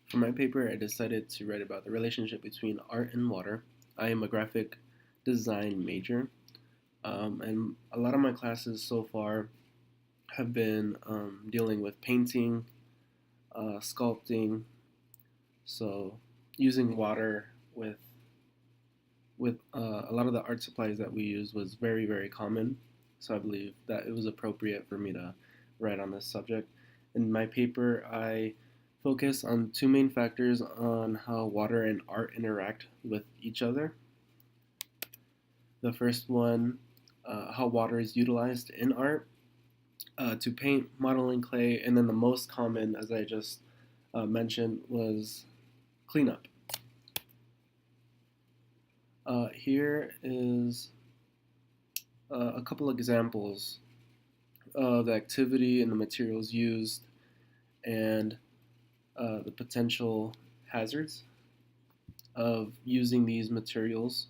For my paper, I decided to write about the relationship between art and water. I am a graphic design major, and a lot of my classes so far have been dealing with painting, sculpting, so using water with a lot of the art supplies that we use was very common. So I believe that it was appropriate for me to write on this subject. In my paper, I focus on two main factors on how water and art interact with each other. The first one, how water is utilized in art to paint, modeling clay, and then the most common, as I just mentioned, was cleanup. Here is a couple examples of the activity and the materials used and the potential hazards of using these materials.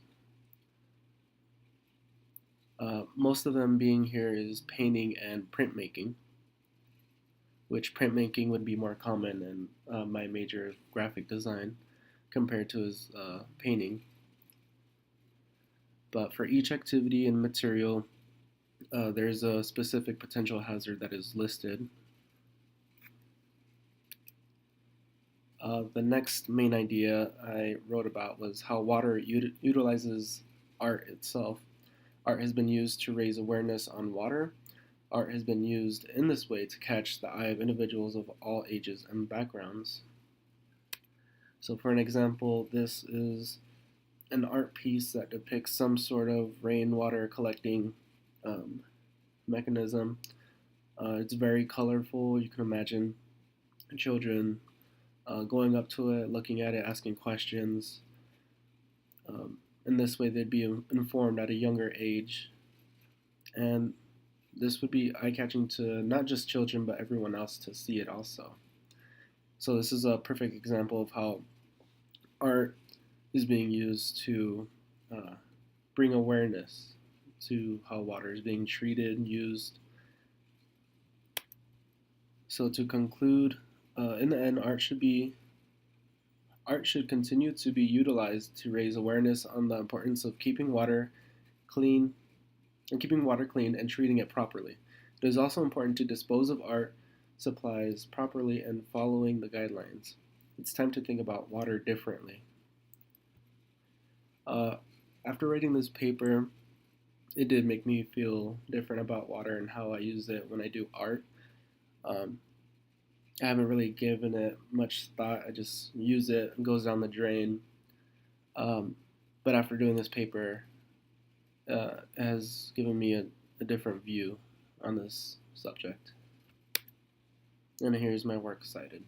Most of them being here is painting and printmaking, which printmaking would be more common in my major of graphic design compared to his painting. But for each activity and material, there's a specific potential hazard that is listed. The next main idea I wrote about was how water utilizes art itself. Art has been used to raise awareness on water. Art has been used in this way to catch the eye of individuals of all ages and backgrounds. So for an example, this is an art piece that depicts some sort of rainwater collecting mechanism. It's very colorful. You can imagine children going up to it, looking at it, asking questions. In this way, they'd be informed at a younger age. And this would be eye-catching to not just children, but everyone else to see it also. So this is a perfect example of how art is being used to bring awareness to how water is being treated and used. So to conclude, in the end, art should continue to be utilized to raise awareness on the importance of clean keeping water clean and treating it properly. It is also important to dispose of art supplies properly and following the guidelines. It's time to think about water differently. Uh, After writing this paper, it did make me feel different about water and how I use it when I do art. Um, I haven't really given it much thought. I just use it, it goes down the drain. Um, but after doing this paper, has given me a different view on this subject. And here's my works cited.